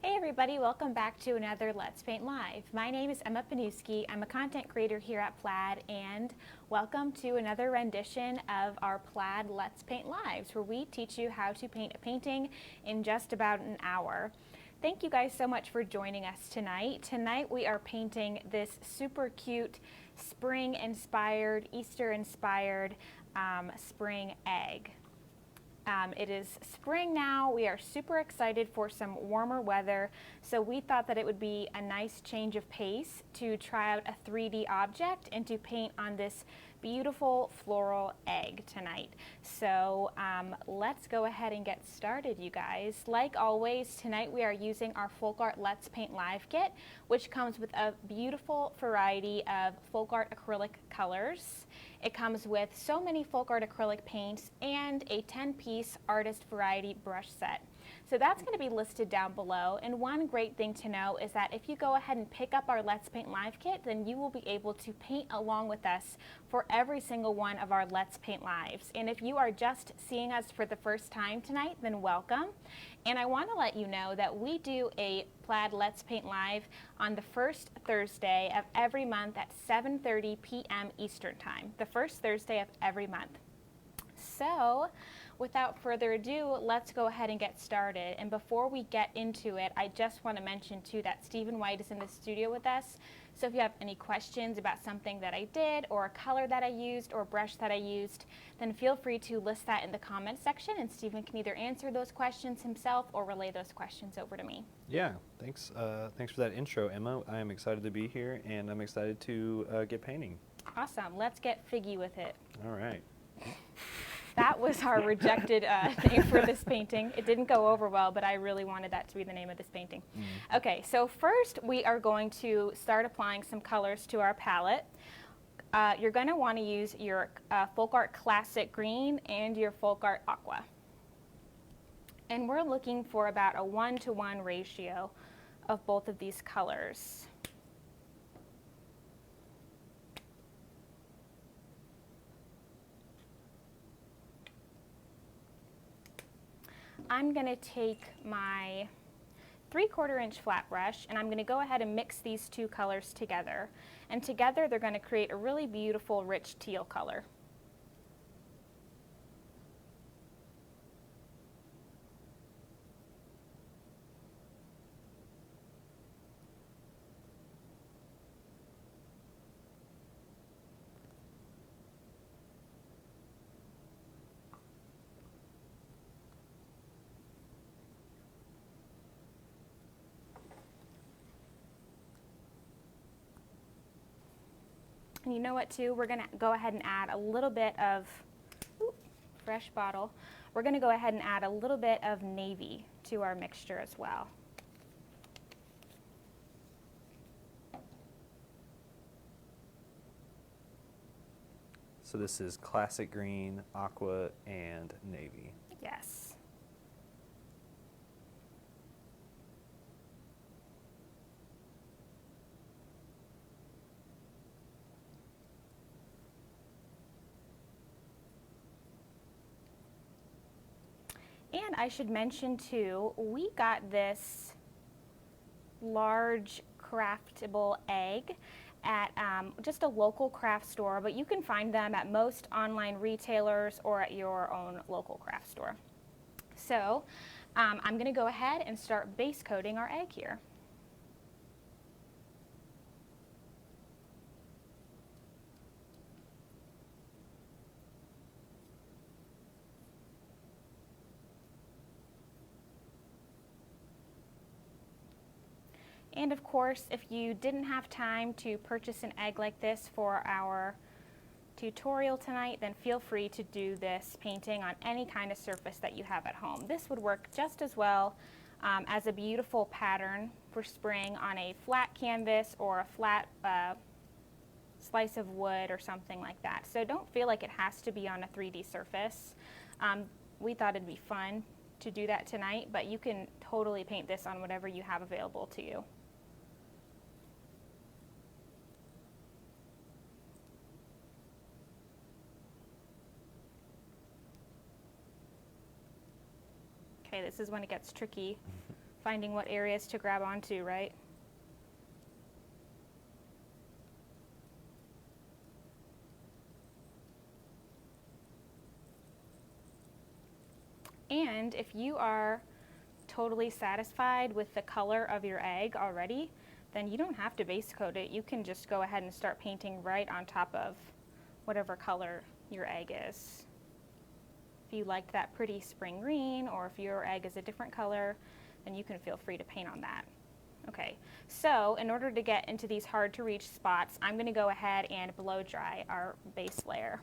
Hey everybody, welcome back to another Let's Paint Live. My name is Emma Panuski. I'm a content creator here at Plaid, and welcome to another rendition of our Plaid Let's Paint Lives, where we teach you how to paint a painting in just about an hour. Thank you guys so much for joining us tonight. Tonight we are painting this super cute spring-inspired, Easter-inspired spring egg. It is spring now. We are super excited for some warmer weather, so we thought that it would be a nice change of pace to try out a 3D object and to paint on this beautiful floral egg tonight. So let's go ahead and get started, you guys. Like always, tonight we are using our Folk Art Let's Paint Live kit, which comes with a beautiful variety of folk art acrylic colors. It comes with so many folk art acrylic paints and a 10-piece artist variety brush set. So that's going to be listed down below. And one great thing to know is that if you go ahead and pick up our Let's Paint Live kit, then you will be able to paint along with us for every single one of our Let's Paint Lives. And if you are just seeing us for the first time tonight, then welcome. And I want to let you know that we do a Plaid Let's Paint Live on the first Thursday of every month at 7:30 p.m. Eastern Time, the first Thursday of every month. So, without further ado, let's go ahead and get started. And before we get into it, I just want to mention too that Stephen White is in the studio with us. So if you have any questions about something that I did, or a color that I used, or a brush that I used, then feel free to list that in the comment section, and Stephen can either answer those questions himself or relay those questions over to me. Yeah, thanks. Thanks for that intro, Emma. I am excited to be here, and I'm excited to get painting. Awesome. Let's get figgy with it. All right. That was our rejected name for this painting. It didn't go over well, but I really wanted that to be the name of this painting. Okay, so first we are going to start applying some colors to our palette. You're going to want to use your Folk Art Classic Green and your Folk Art Aqua. And we're looking for about a 1-to-1 ratio of both of these colors. I'm going to take my 3/4 inch flat brush, and I'm going to go ahead and mix these two colors together. And together they're going to create a really beautiful rich teal color. And you know what too, we're going to go ahead and add a little bit of, fresh bottle, we're going to go ahead and add a little bit of navy to our mixture as well. So this is classic green, aqua, and navy. Yes. And I should mention too, we got this large craftable egg at just a local craft store, but you can find them at most online retailers or at your own local craft store. So I'm going to go ahead and start base coating our egg here. And of course, if you didn't have time to purchase an egg like this for our tutorial tonight, then feel free to do this painting on any kind of surface that you have at home. This would work just as well as a beautiful pattern for spring on a flat canvas or a flat slice of wood or something like that. So don't feel like it has to be on a 3D surface. We thought it'd be fun to do that tonight, but you can totally paint this on whatever you have available to you. Okay, this is when it gets tricky. finding what areas to grab onto, right? And if you are totally satisfied with the color of your egg already, then you don't have to base coat it. You can just go ahead and start painting right on top of whatever color your egg is. If you liked that pretty spring green, or if your egg is a different color, then you can feel free to paint on that. Okay, so in order to get into these hard to reach spots, I'm going to go ahead and blow dry our base layer.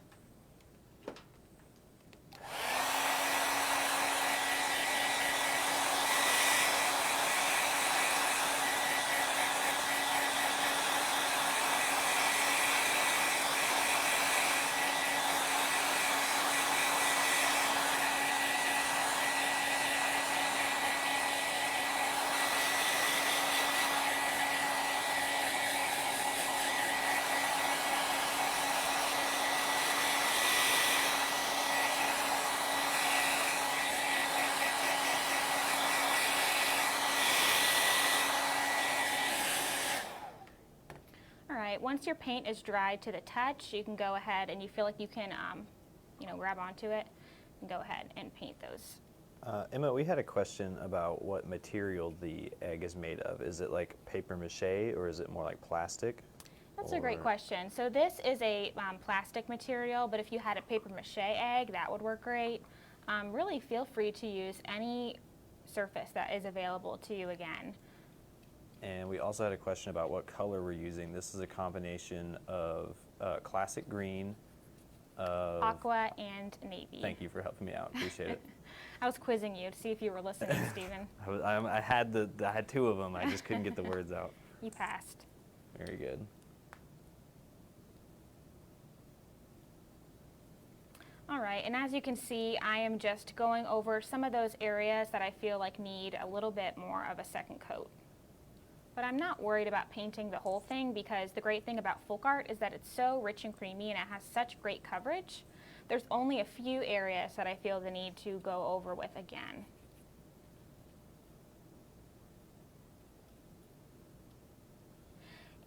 Once your paint is dried to the touch, you can go ahead and you feel like you can, grab onto it and go ahead and paint those. Emma, we had a question about what material the egg is made of. Is it like paper mache or is it more like plastic? That's a great question. So this is a plastic material, but if you had a paper mache egg, that would work great. Really feel free to use any surface that is available to you again. And we also had a question about what color we're using. This is a combination of classic green, aqua, and navy. Thank you for helping me out. Appreciate it. I was quizzing you to see if you were listening, Stephen. I had two of them. I just couldn't get the words out. You passed. Very good. All right, and as you can see, I am just going over some of those areas that I feel like need a little bit more of a second coat. But I'm not worried about painting the whole thing, because the great thing about folk art is that it's so rich and creamy and it has such great coverage. There's only a few areas that I feel the need to go over with again.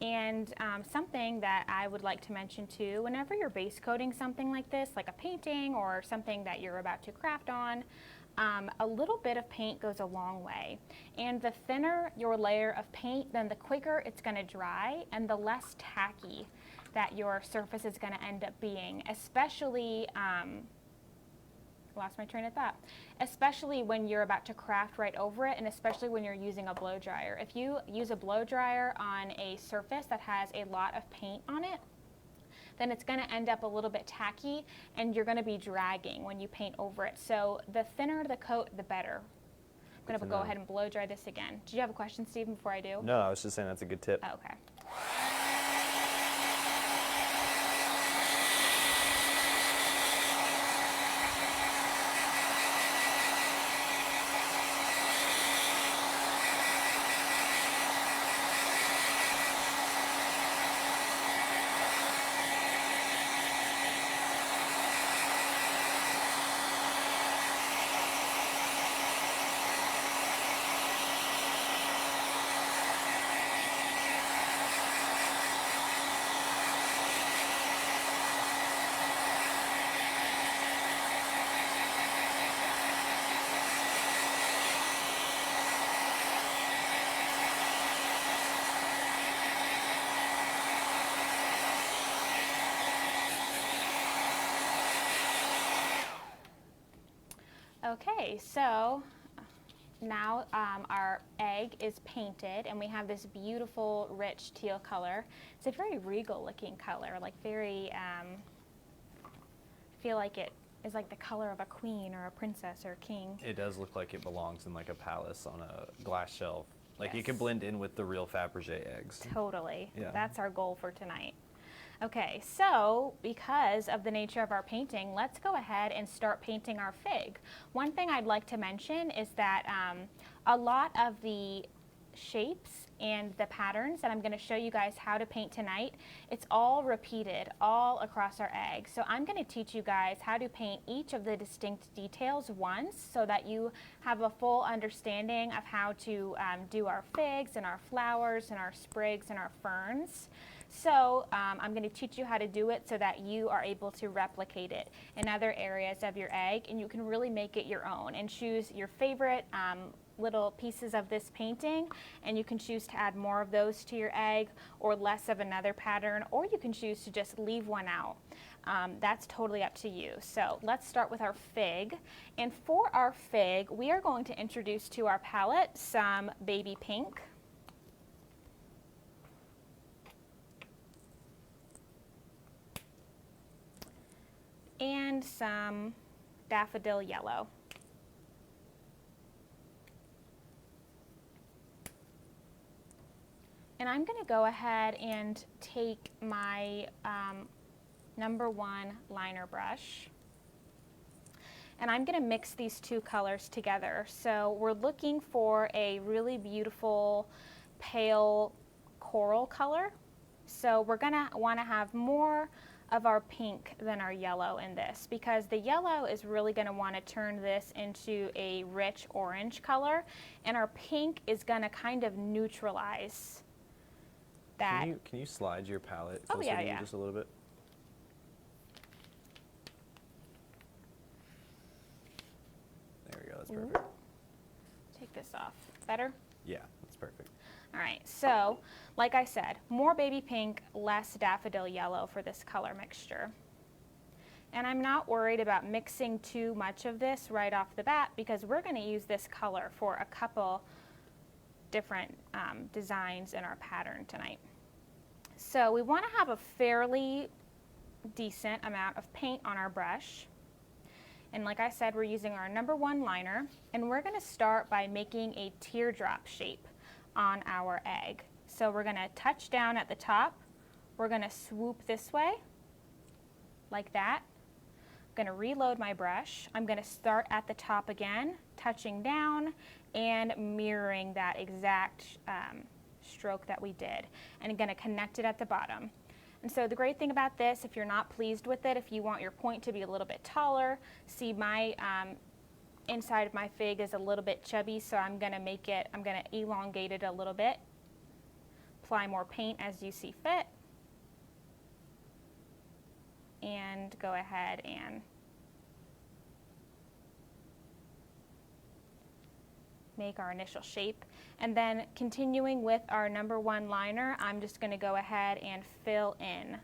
And something that I would like to mention too, whenever you're base coating something like this, like a painting or something that you're about to craft on, a little bit of paint goes a long way. And the thinner your layer of paint, then the quicker it's going to dry and the less tacky that your surface is going to end up being, especially, lost my train of thought, especially when you're about to craft right over it, and especially when you're using a blow dryer. If you use a blow dryer on a surface that has a lot of paint on it, then it's going to end up a little bit tacky and you're going to be dragging when you paint over it. So the thinner the coat, the better. I'm going to go ahead and blow dry this again. Did you have a question, Stephen, before I do? No, I was just saying that's a good tip. Oh, okay. Okay, so now our egg is painted and we have this beautiful rich teal color. It's a very regal looking color, like very, feel like it is like the color of a queen or a princess or a king. It does look like it belongs in like a palace on a glass shelf. Like Yes. you can blend in with the real Fabergé eggs. Totally. Yeah. That's our goal for tonight. Okay, so because of the nature of our painting, let's go ahead and start painting our fig. One thing I'd like to mention is that a lot of the shapes and the patterns that I'm going to show you guys how to paint tonight, it's all repeated all across our egg. So I'm going to teach you guys how to paint each of the distinct details once so that you have a full understanding of how to do our figs and our flowers and our sprigs and our ferns. So I'm going to teach you how to do it so that you are able to replicate it in other areas of your egg, and you can really make it your own and choose your favorite little pieces of this painting, and you can choose to add more of those to your egg or less of another pattern, or you can choose to just leave one out. That's totally up to you. So let's start with our fig. And for our fig, we are going to introduce to our palette some baby pink. And some daffodil yellow. And I'm going to go ahead and take my #1 liner brush, and I'm going to mix these two colors together. So we're looking for a really beautiful pale coral color. So we're going to want to have more of our pink than our yellow in this, because the yellow is really going to want to turn this into a rich orange color, and our pink is going to kind of neutralize that. Can you slide your palette Oh, closer yeah, to you yeah. just a little bit? There we go, that's perfect. Take this off. Better? Yeah, that's perfect. All right, so like I said, more baby pink, less daffodil yellow for this color mixture. And I'm not worried about mixing too much of this right off the bat, because we're going to use this color for a couple different designs in our pattern tonight. So we want to have a fairly decent amount of paint on our brush. And like I said, we're using our #1 liner, and we're going to start by making a teardrop shape on our egg. So we're going to touch down at the top, we're going to swoop this way, like that. I'm going to reload my brush. I'm going to start at the top again, touching down and mirroring that exact stroke that we did, and I'm going to connect it at the bottom. And so the great thing about this, if you're not pleased with it, if you want your point to be a little bit taller, see my inside of my fig is a little bit chubby, so I'm going to elongate it a little bit. Apply more paint as you see fit. And go ahead and make our initial shape. And then continuing with our #1 liner, I'm just going to go ahead and fill in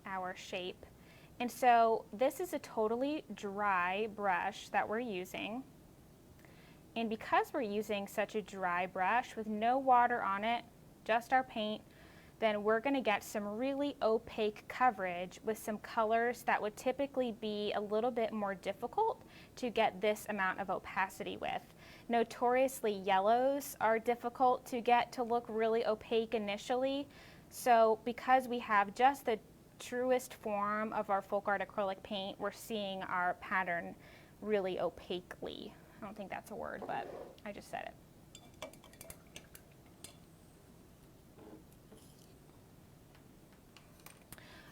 our shape. And so this is a totally dry brush that we're using. And because we're using such a dry brush with no water on it, just our paint, then we're going to get some really opaque coverage with some colors that would typically be a little bit more difficult to get this amount of opacity with. Notoriously, yellows are difficult to get to look really opaque initially. So because we have just the truest form of our folk art acrylic paint, we're seeing our pattern really opaquely. I don't think that's a word, but I just said it.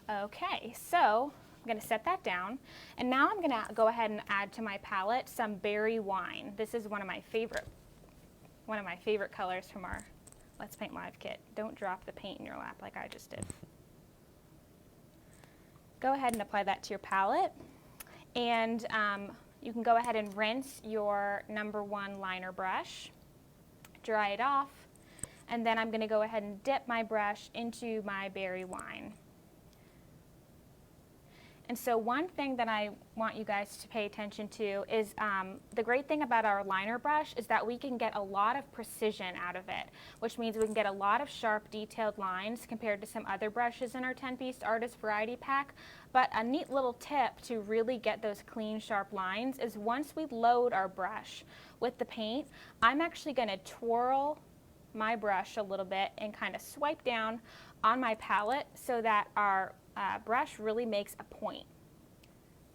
Okay, so I'm going to set that down, and now I'm going to go ahead and add to my palette some berry wine. This is one of my favorite colors from our Let's Paint Live kit. Don't drop the paint in your lap like I just did. Go ahead and apply that to your palette, and you can go ahead and rinse your #1 liner brush, dry it off, and then I'm going to go ahead and dip my brush into my berry wine. And so one thing that I want you guys to pay attention to is the great thing about our liner brush is that we can get a lot of precision out of it, which means we can get a lot of sharp, detailed lines compared to some other brushes in our 10-piece Artist Variety Pack. But a neat little tip to really get those clean, sharp lines is once we load our brush with the paint, I'm actually going to twirl my brush a little bit and kind of swipe down on my palette so that our brush really makes a point,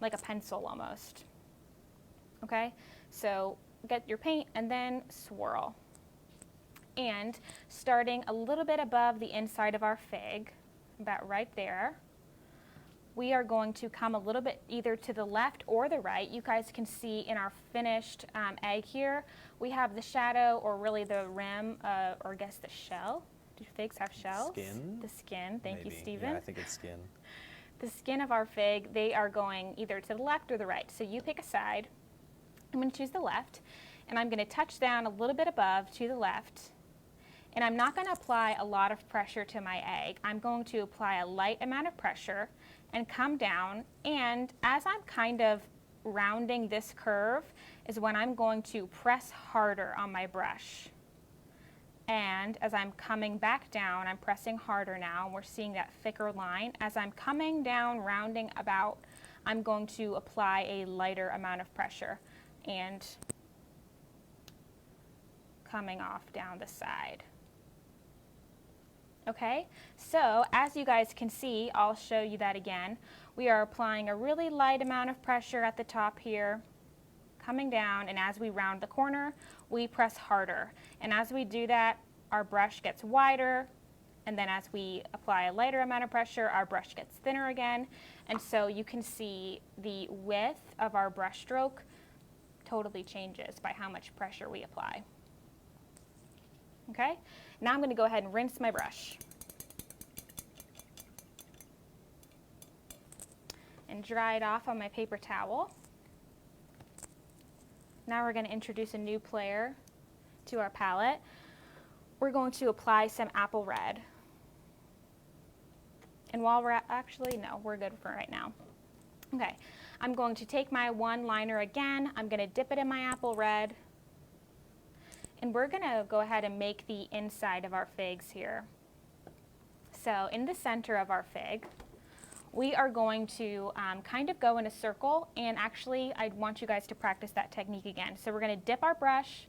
like a pencil almost. Okay, so get your paint and then swirl. And starting a little bit above the inside of our fig, about right there, we are going to come a little bit either to the left or the right. You guys can see in our finished egg here, we have the shadow, or really the rim, or I guess the shell. Do figs have shells? Skin? The skin, thank you, Maybe. Stephen. Yeah, I think it's skin. The skin of our fig, they are going either to the left or the right. So you pick a side. I'm going to choose the left, and I'm going to touch down a little bit above to the left. And I'm not going to apply a lot of pressure to my egg. I'm going to apply a light amount of pressure and come down. And as I'm kind of rounding this curve is when I'm going to press harder on my brush. And as I'm coming back down, I'm pressing harder now, and we're seeing that thicker line. As I'm coming down, rounding about, I'm going to apply a lighter amount of pressure and coming off down the side. Okay, so as you guys can see, I'll show you that again. We are applying a really light amount of pressure at the top here, coming down, and as we round the corner, we press harder. And as we do that, our brush gets wider, and then as we apply a lighter amount of pressure, our brush gets thinner again. And so you can see the width of our brush stroke totally changes by how much pressure we apply. Okay, now I'm going to go ahead and rinse my brush and dry it off on my paper towel. Now we're going to introduce a new player to our palette. We're going to apply some apple red. And while we're we're good for right now. Okay, I'm going to take my one liner again. I'm going to dip it in my apple red. And we're going to go ahead and make the inside of our figs here. So in the center of our fig, we are going to kind of go in a circle, and actually I want you guys to practice that technique again. So we're going to dip our brush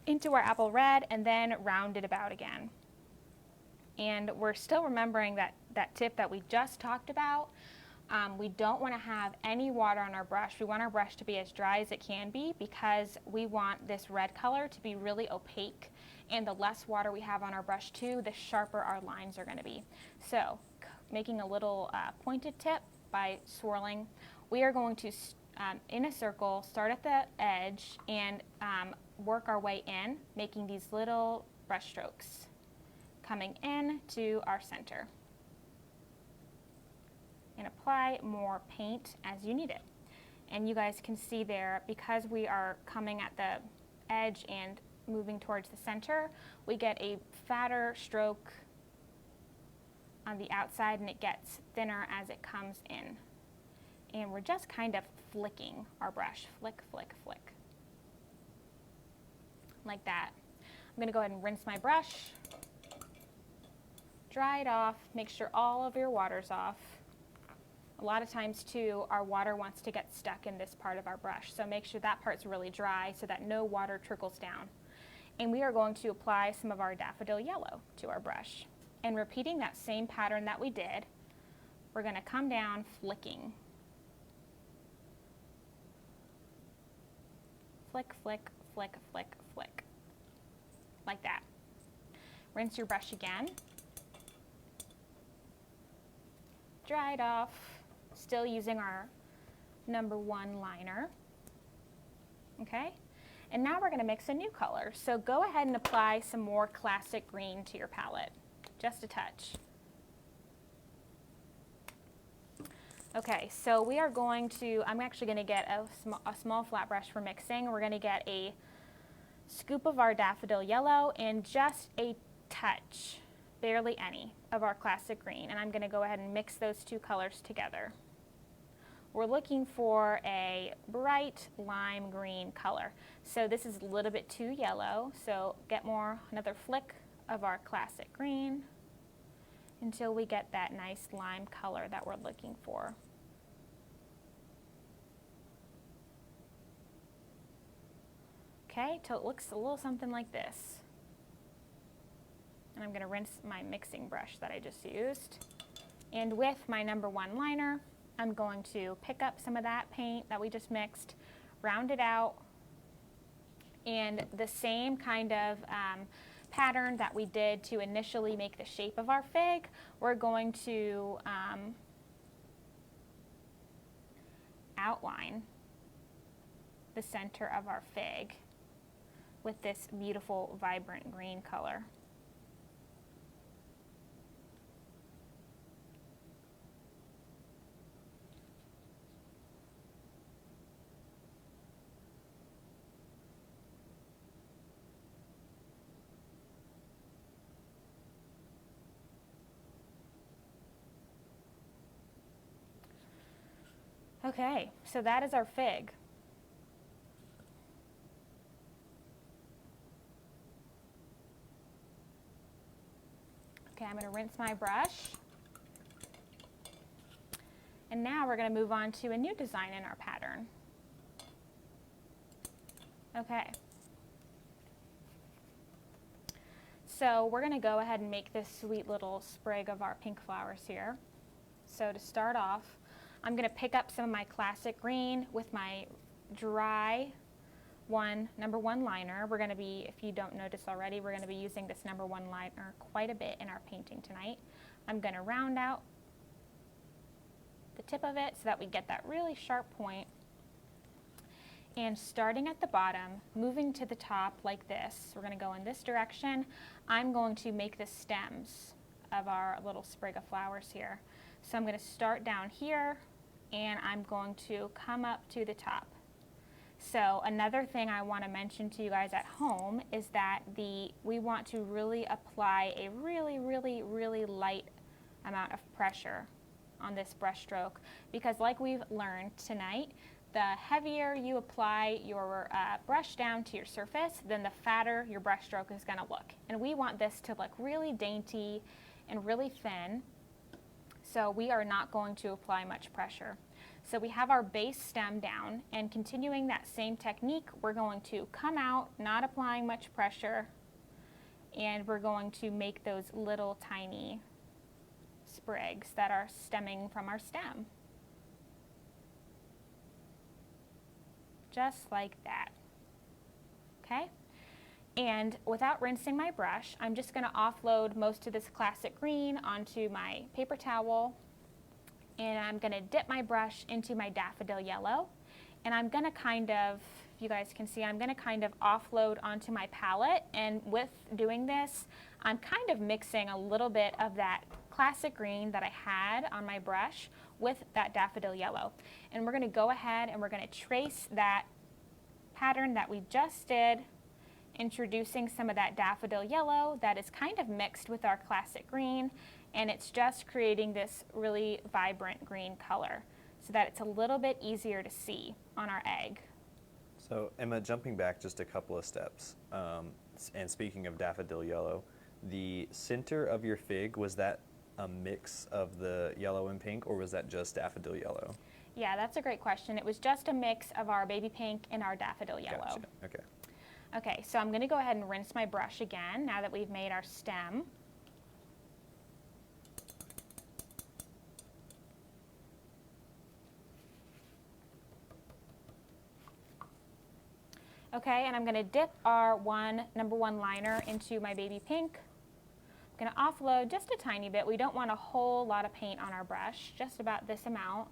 into our apple red and then round it about again. And we're still remembering that tip that we just talked about. We don't want to have any water on our brush. We want our brush to be as dry as it can be because we want this red color to be really opaque. And the less water we have on our brush too, the sharper our lines are going to be. So making a little pointed tip by swirling, we are going to, in a circle, start at the edge and work our way in, making these little brush strokes coming in to our center. And apply more paint as you need it. And you guys can see there, because we are coming at the edge and moving towards the center, we get a fatter stroke on the outside, and it gets thinner as it comes in. And we're just kind of flicking our brush, flick, flick, flick, like that. I'm going to go ahead and rinse my brush, dry it off, make sure all of your water's off. A lot of times too, our water wants to get stuck in this part of our brush, so make sure that part's really dry so that no water trickles down. And we are going to apply some of our daffodil yellow to our brush. And repeating that same pattern that we did, we're going to come down flicking. Flick, flick, flick, flick, flick, like that. Rinse your brush again. Dry it off. Still using our #1 liner. Okay, and now we're going to mix a new color. So go ahead and apply some more classic green to your palette, just a touch. Okay, so we are going to, I'm actually going to get a small flat brush for mixing. We're going to get a scoop of our daffodil yellow and just a touch, barely any, of our classic green. And I'm going to go ahead and mix those two colors together. We're looking for a bright lime green color. So this is a little bit too yellow, so get another flick of our classic green until we get that nice lime color that we're looking for. Okay, till it looks a little something like this. And I'm going to rinse my mixing brush that I just used. And with my #1 liner, I'm going to pick up some of that paint that we just mixed, round it out, And the same kind of pattern that we did to initially make the shape of our fig, we're going to outline the center of our fig with this beautiful vibrant green color. Okay, so that is our fig. Okay, I'm going to rinse my brush. And now we're going to move on to a new design in our pattern. Okay. So we're going to go ahead and make this sweet little sprig of our pink flowers here. So to start off, I'm going to pick up some of my classic green with my dry number one liner. We're going to be, if you don't notice already, we're going to be using this number one liner quite a bit in our painting tonight. I'm going to round out the tip of it so that we get that really sharp point. And starting at the bottom, moving to the top like this, we're going to go in this direction. I'm going to make the stems of our little sprig of flowers here. So I'm going to start down here, and I'm going to come up to the top. So another thing I want to mention to you guys at home is that we want to really apply a really light amount of pressure on this brush stroke, because like we've learned tonight, the heavier you apply your brush down to your surface, then the fatter your brush stroke is going to look. And we want this to look really dainty and really thin. So we are not going to apply much pressure. So we have our base stem down, and continuing that same technique, we're going to come out, not applying much pressure, and we're going to make those little tiny sprigs that are stemming from our stem. Just like that. Okay? And without rinsing my brush, I'm just going to offload most of this classic green onto my paper towel, and I'm going to dip my brush into my daffodil yellow, and I'm going to kind of, if you guys can see, I'm going to kind of offload onto my palette, and with doing this, I'm kind of mixing a little bit of that classic green that I had on my brush with that daffodil yellow. And we're going to go ahead and we're going to trace that pattern that we just did, introducing some of that daffodil yellow that is kind of mixed with our classic green, and it's just creating this really vibrant green color so that it's a little bit easier to see on our egg. So Emma, jumping back just a couple of steps, and speaking of daffodil yellow, the center of your fig, was that a mix of the yellow and pink, or was that just daffodil yellow? Yeah, that's a great question. It was just a mix of our baby pink and our daffodil yellow. Gotcha. Okay. Okay, so I'm going to go ahead and rinse my brush again now that we've made our stem. Okay, and I'm going to dip our number one liner into my baby pink. I'm going to offload just a tiny bit. We don't want a whole lot of paint on our brush, just about this amount.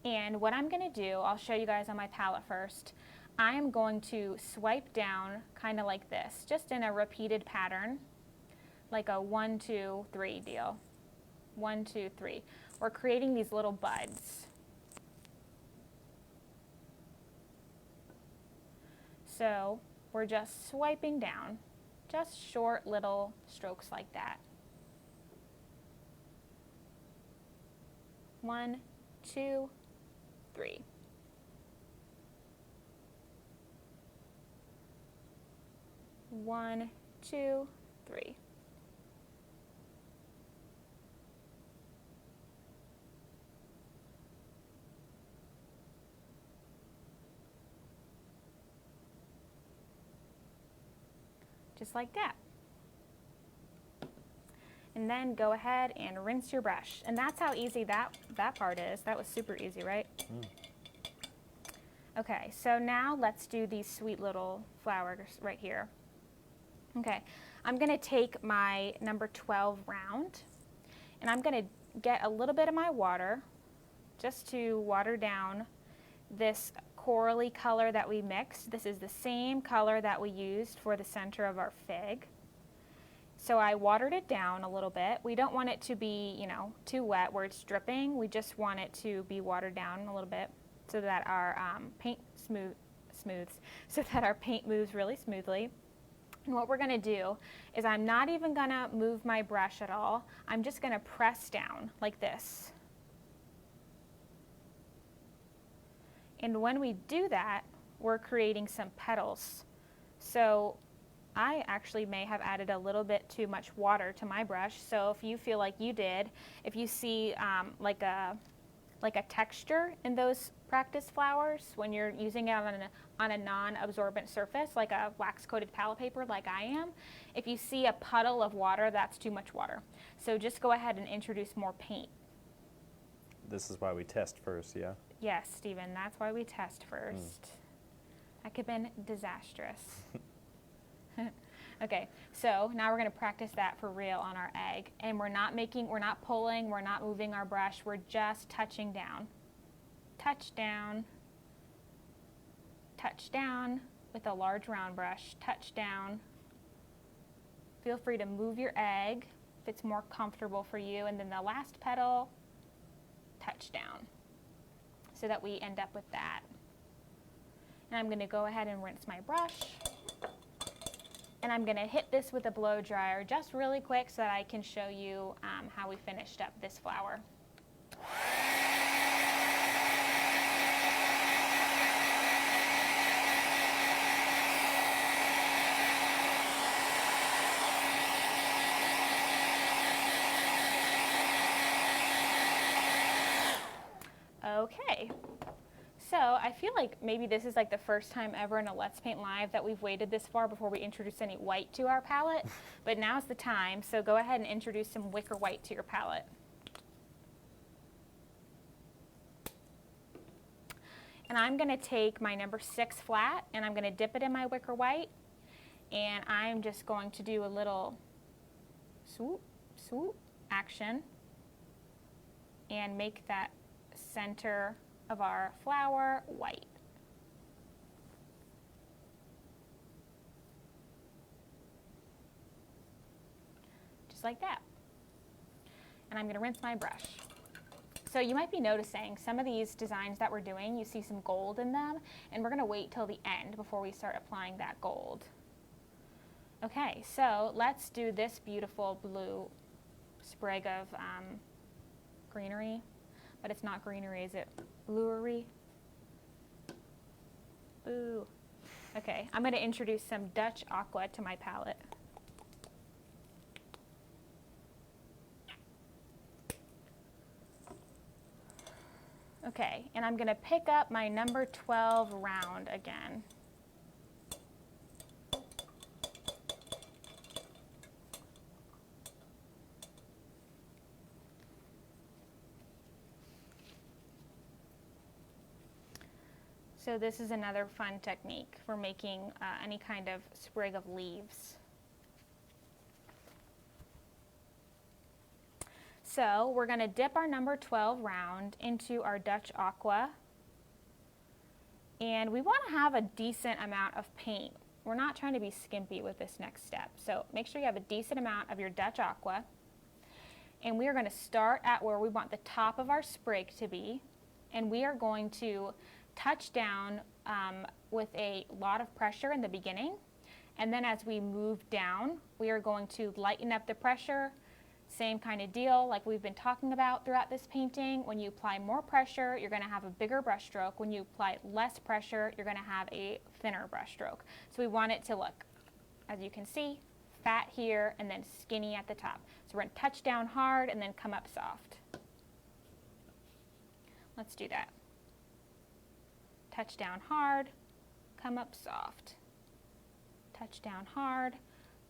And what I'm going to do, I'll show you guys on my palette first. I am going to swipe down kind of like this, just in a repeated pattern, like a 1, 2, 3 deal. 1, 2, 3. We're creating these little buds. So we're just swiping down, just short little strokes like that. 1, 2, 3. One, two, three. Just like that. And then go ahead and rinse your brush. And that's how easy that part is. That was super easy, right? Okay, so now let's do these sweet little flowers right here. Okay, I'm gonna take my number 12 round and I'm gonna get a little bit of my water just to water down this corally color that we mixed. This is the same color that we used for the center of our fig. So I watered it down a little bit. We don't want it to be, you know, too wet where it's dripping. We just want it to be watered down a little bit so that our paint so that our paint moves really smoothly. And what we're gonna do is I'm not even gonna move my brush at all. I'm just gonna press down like this. And when we do that, we're creating some petals. So I actually may have added a little bit too much water to my brush. So if you feel like you did, if you see like a texture in those practice flowers when you're using it on a non-absorbent surface, like a wax-coated palette paper like I am, if you see a puddle of water, that's too much water. So just go ahead and introduce more paint. This is why we test first, yeah? Yes, Stephen, that's why we test first. That could have been disastrous. Okay, so now we're going to practice that for real on our egg. And we're not pulling, we're not moving our brush, we're just touching down. Touch down, touch down with a large round brush, touch down. Feel free to move your egg if it's more comfortable for you. And then the last petal, touch down, so that we end up with that. And I'm going to go ahead and rinse my brush. And I'm going to hit this with a blow dryer just really quick so that I can show you how we finished up this flower. Okay. So I feel like maybe this is like the first time ever in a Let's Paint Live that we've waited this far before we introduce any white to our palette, but now's the time, so go ahead and introduce some Wicker White to your palette. And I'm going to take my number 6 flat and I'm going to dip it in my Wicker White, and I'm just going to do a little swoop, swoop action and make that center of our flower white. Just like that. And I'm going to rinse my brush. So you might be noticing some of these designs that we're doing, you see some gold in them, and we're going to wait till the end before we start applying that gold. Okay, so let's do this beautiful blue sprig of greenery. But it's not greenery, is it? Bluery? Ooh. Okay, I'm going to introduce some Dutch Aqua to my palette. Okay, and I'm going to pick up my number 12 round again. So this is another fun technique for making any kind of sprig of leaves. So we're going to dip our number 12 round into our Dutch Aqua. And we want to have a decent amount of paint. We're not trying to be skimpy with this next step. So make sure you have a decent amount of your Dutch Aqua. And we are going to start at where we want the top of our sprig to be. And we are going to touch down with a lot of pressure in the beginning, and then as we move down, we are going to lighten up the pressure. Same kind of deal like we've been talking about throughout this painting. When you apply more pressure, you're going to have a bigger brush stroke. When you apply less pressure, you're going to have a thinner brush stroke. So we want it to look, as you can see, fat here and then skinny at the top. So we're going to touch down hard and then come up soft. Let's do that. Touch down hard, come up soft. Touch down hard,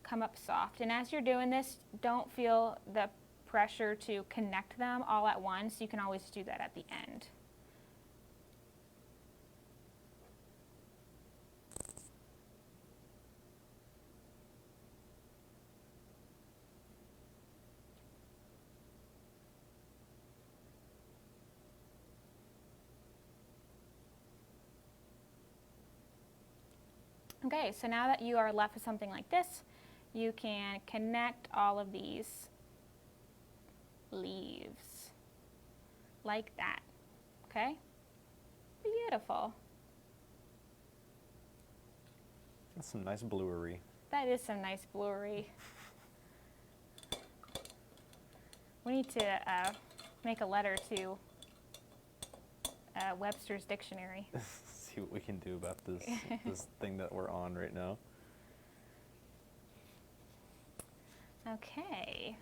come up soft. And as you're doing this, don't feel the pressure to connect them all at once. You can always do that at the end. Okay, so now that you are left with something like this, you can connect all of these leaves like that, okay? Beautiful. That's some nice bluery. That is some nice bluery. We need to make a letter to Webster's Dictionary. See what we can do about this this thing that we're on right now. Okay,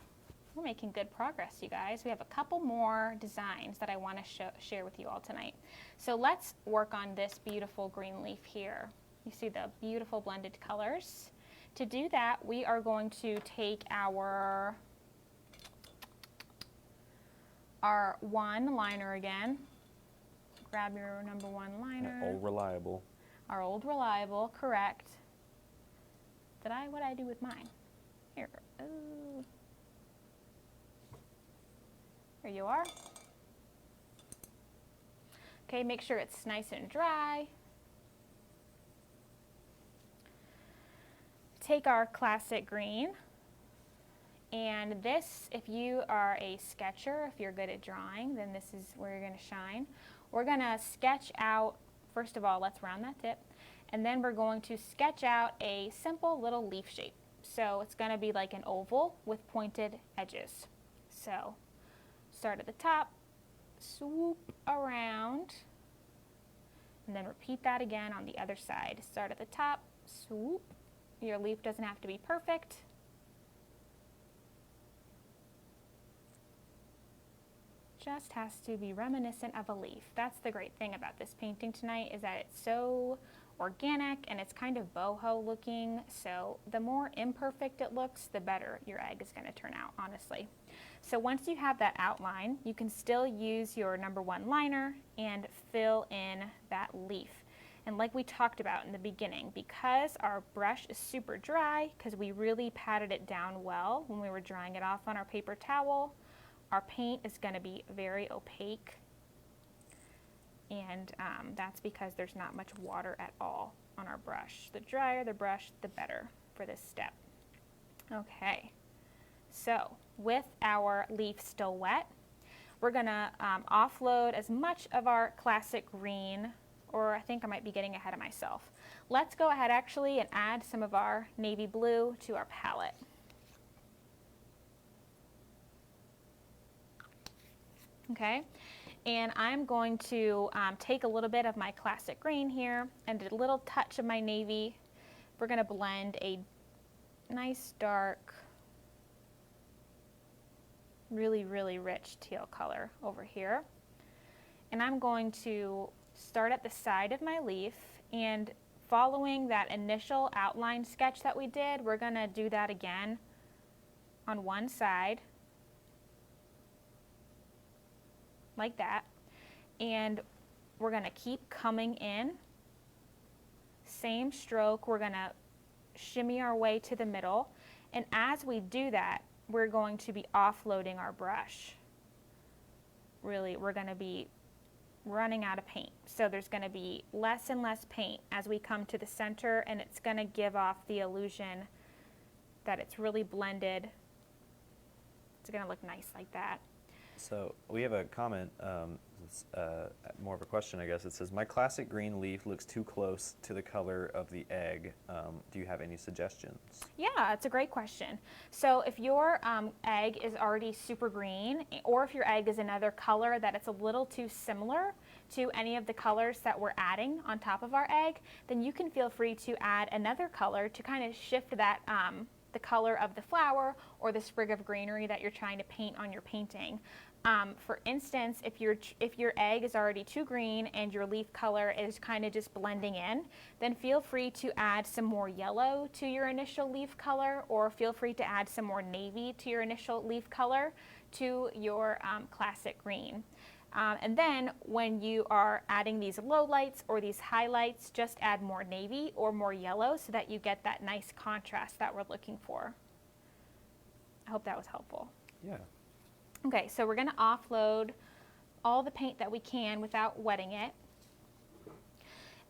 we're making good progress, you guys. We have a couple more designs that I want to share with you all tonight. So let's work on this beautiful green leaf here. You see the beautiful blended colors. To do that, we are going to take our one liner again. Grab your number one liner. Old reliable. Our old reliable, correct. What'd I do with mine? Here. Oh. Here you are. Okay, make sure it's nice and dry. Take our classic green, and this, if you are a sketcher, if you're good at drawing, then this is where you're going to shine. We're going to sketch out, first of all, let's round that tip, and then we're going to sketch out a simple little leaf shape. So it's going to be like an oval with pointed edges. So start at the top, swoop around, and then repeat that again on the other side. Start at the top, swoop. Your leaf doesn't have to be perfect. Just has to be reminiscent of a leaf. That's the great thing about this painting tonight, is that it's so organic and it's kind of boho looking. So the more imperfect it looks, the better your egg is going to turn out, honestly. So once you have that outline, you can still use your number one liner and fill in that leaf. And like we talked about in the beginning, because our brush is super dry, because we really patted it down well when we were drying it off on our paper towel, our paint is going to be very opaque. And that's because there's not much water at all on our brush. The drier the brush, the better for this step. Okay, so with our leaf still wet, we're going to offload as much of our classic green, or I think I might be getting ahead of myself. Let's go ahead actually and add some of our navy blue to our palette. Okay, and I'm going to take a little bit of my classic green here and a little touch of my navy. We're going to blend a nice dark, really, really rich teal color over here. And I'm going to start at the side of my leaf, and following that initial outline sketch that we did, we're going to do that again on one side, like that, and we're going to keep coming in, same stroke. We're going to shimmy our way to the middle, and as we do that, we're going to be offloading our brush. Really, we're going to be running out of paint. So there's going to be less and less paint as we come to the center, and it's going to give off the illusion that it's really blended. It's going to look nice like that. So we have a comment, it's, more of a question, I guess. It says, my classic green leaf looks too close to the color of the egg. Do you have any suggestions? Yeah, it's a great question. So if your egg is already super green, or if your egg is another color that it's a little too similar to any of the colors that we're adding on top of our egg, then you can feel free to add another color to kind of shift that the color of the flower or the sprig of greenery that you're trying to paint on your painting. For instance, if your egg is already too green and your leaf color is kind of just blending in, then feel free to add some more yellow to your initial leaf color, or feel free to add some more navy to your initial leaf color to your classic green. And then when you are adding these lowlights or these highlights, just add more navy or more yellow so that you get that nice contrast that we're looking for. I hope that was helpful. Yeah. Okay, so we're going to offload all the paint that we can without wetting it.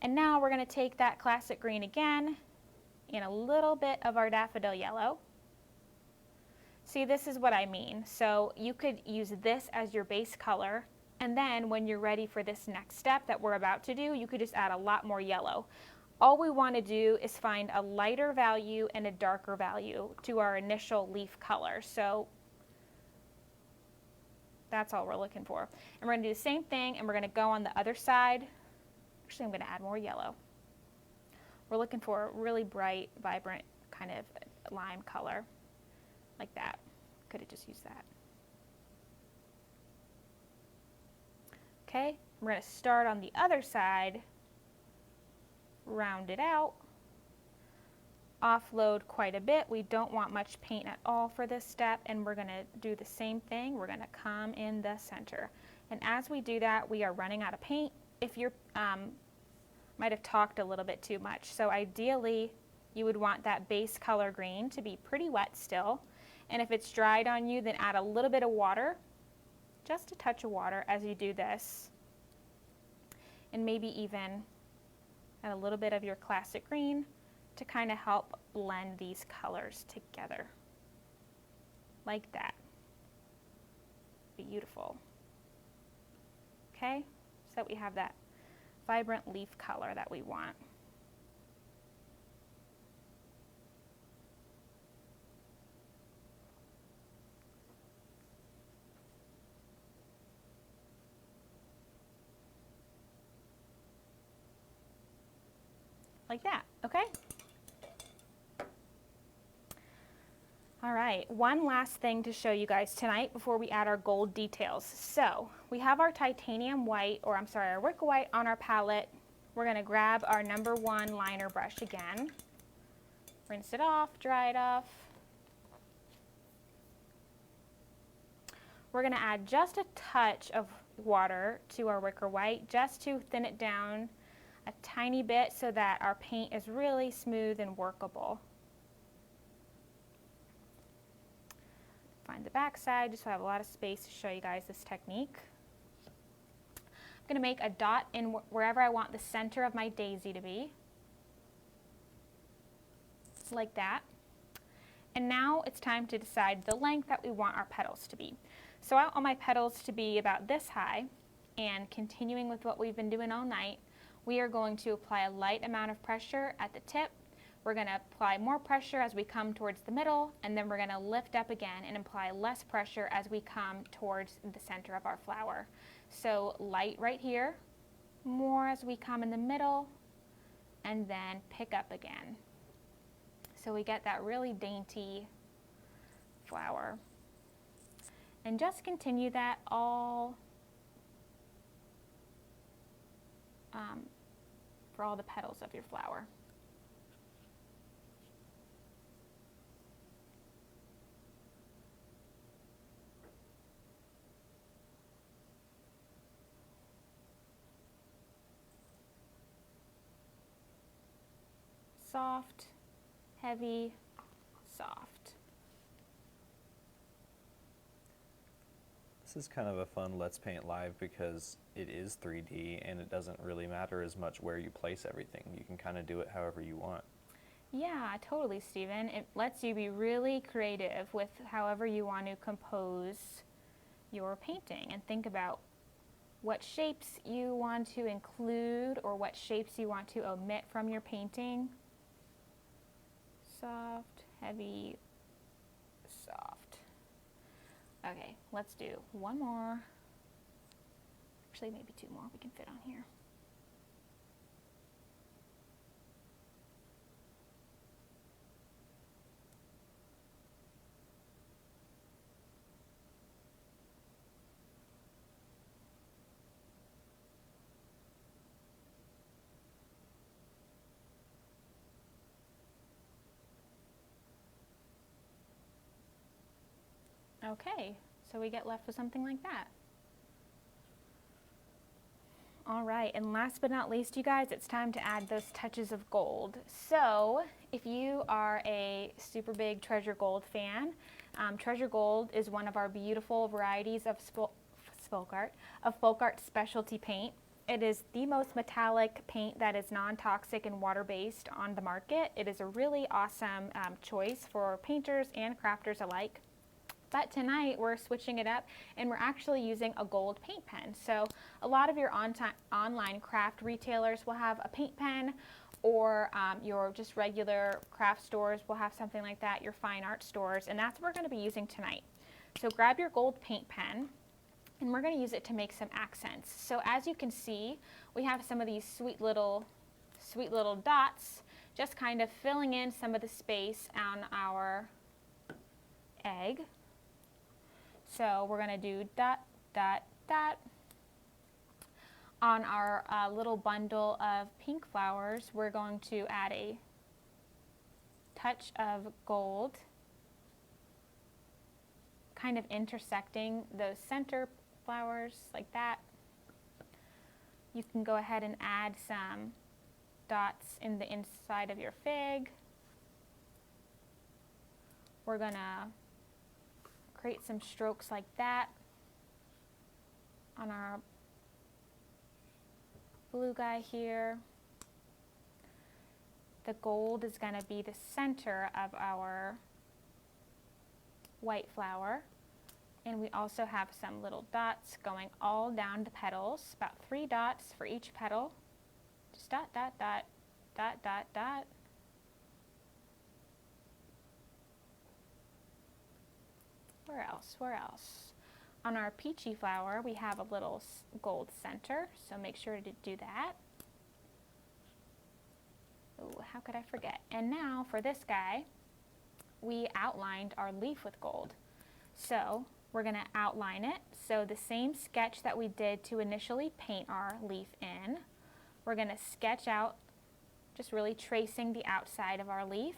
And now we're going to take that classic green again, and a little bit of our daffodil yellow. See, this is what I mean. So you could use this as your base color, and then when you're ready for this next step that we're about to do, you could just add a lot more yellow. All we want to do is find a lighter value and a darker value to our initial leaf color. So that's all we're looking for. And we're going to do the same thing, and we're going to go on the other side. Actually, I'm going to add more yellow. We're looking for a really bright, vibrant kind of lime color, like that. Could have just used that. Okay, we're going to start on the other side, round it out, offload quite a bit. We don't want much paint at all for this step, and we're going to do the same thing. We're going to come in the center. And as we do that, we are running out of paint. If you're, might have talked a little bit too much. So ideally, you would want that base color green to be pretty wet still. And if it's dried on you, then add a little bit of water, just a touch of water as you do this. And maybe even add a little bit of your classic green to kind of help blend these colors together, like that. Beautiful. Okay, so we have that vibrant leaf color that we want. Like that, okay? All right, one last thing to show you guys tonight before we add our gold details. So we have our titanium white, or I'm sorry, our Wicker White on our palette. We're gonna grab our #1 liner brush again, rinse it off, dry it off. We're gonna add just a touch of water to our Wicker White just to thin it down a tiny bit so that our paint is really smooth and workable. Find the back side just so I have a lot of space to show you guys this technique. I'm going to make a dot in wherever I want the center of my daisy to be, like that. And now it's time to decide the length that we want our petals to be. So I want my petals to be about this high, and continuing with what we've been doing all night, we are going to apply a light amount of pressure at the tip. We're going to apply more pressure as we come towards the middle, and then we're going to lift up again and apply less pressure as we come towards the center of our flower. So light right here, more as we come in the middle, and then pick up again. So we get that really dainty flower. And just continue that all for all the petals of your flower. Soft, heavy, soft. This is kind of a fun Let's Paint Live because it is 3D and it doesn't really matter as much where you place everything. You can kind of do it however you want. Yeah, totally, Stephen. It lets you be really creative with however you want to compose your painting and think about what shapes you want to include or what shapes you want to omit from your painting. Soft, heavy, soft. Okay, let's do one more. Actually, maybe two more we can fit on here. Okay, so we get left with something like that. All right, and last but not least, you guys, it's time to add those touches of gold. So if you are a super big Treasure Gold fan, Treasure Gold is one of our beautiful varieties of folk art specialty paint. It is the most metallic paint that is non-toxic and water-based on the market. It is a really awesome choice for painters and crafters alike. But tonight we're switching it up and we're actually using a gold paint pen. So a lot of your online craft retailers will have a paint pen, or your just regular craft stores will have something like that, your fine art stores, and that's what we're going to be using tonight. So grab your gold paint pen and we're going to use it to make some accents. So as you can see, we have some of these sweet little dots, just kind of filling in some of the space on our egg. So we're going to do dot, dot, dot. On our little bundle of pink flowers, we're going to add a touch of gold, kind of intersecting those center flowers like that. You can go ahead and add some dots in the inside of your fig. We're going to create some strokes like that on our blue guy here. The gold is going to be the center of our white flower, and we also have some little dots going all down the petals, about 3 dots for each petal. Just dot, dot, dot, dot, dot, dot. Where else? Where else? On our peachy flower, we have a little gold center, so make sure to do that. Oh, how could I forget? And now for this guy, we outlined our leaf with gold. So we're going to outline it. So the same sketch that we did to initially paint our leaf in, we're going to sketch out, just really tracing the outside of our leaf.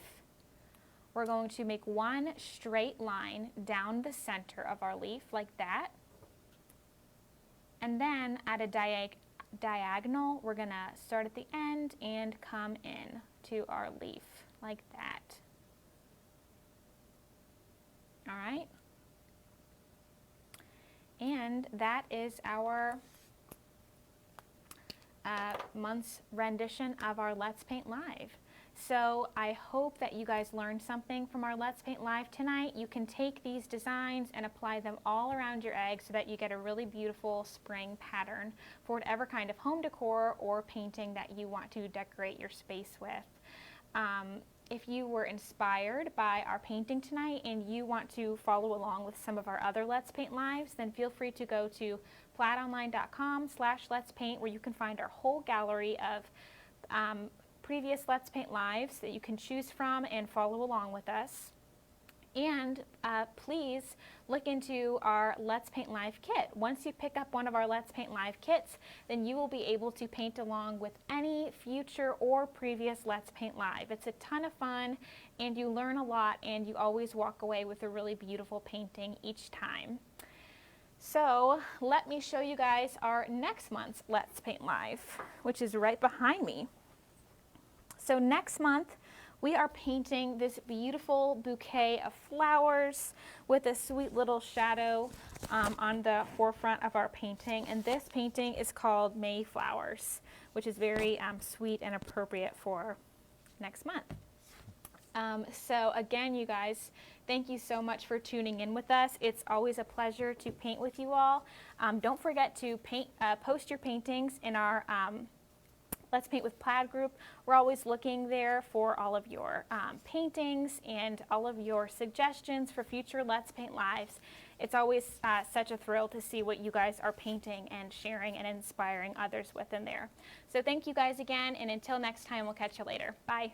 We're going to make one straight line down the center of our leaf like that. And then at a diagonal, we're going to start at the end and come in to our leaf like that. All right. And that is our month's rendition of our Let's Paint Live. So I hope that you guys learned something from our Let's Paint Live tonight. You can take these designs and apply them all around your egg so that you get a really beautiful spring pattern for whatever kind of home decor or painting that you want to decorate your space with. If you were inspired by our painting tonight and you want to follow along with some of our other Let's Paint Lives, then feel free to go to plaidonline.com/Let's Paint, where you can find our whole gallery of previous Let's Paint Lives that you can choose from and follow along with us. And please look into our Let's Paint Live kit. Once you pick up one of our Let's Paint Live kits, then you will be able to paint along with any future or previous Let's Paint Live. It's a ton of fun, and you learn a lot, and you always walk away with a really beautiful painting each time. So let me show you guys our next month's Let's Paint Live, which is right behind me. So next month, we are painting this beautiful bouquet of flowers with a sweet little shadow on the forefront of our painting. And this painting is called Mayflowers, which is very sweet and appropriate for next month. So again, you guys, thank you so much for tuning in with us. It's always a pleasure to paint with you all. Don't forget to post your paintings in our Let's Paint with Plaid group. We're always looking there for all of your paintings and all of your suggestions for future Let's Paint Lives. It's always such a thrill to see what you guys are painting and sharing and inspiring others with in there. So thank you guys again, and until next time, we'll catch you later. Bye.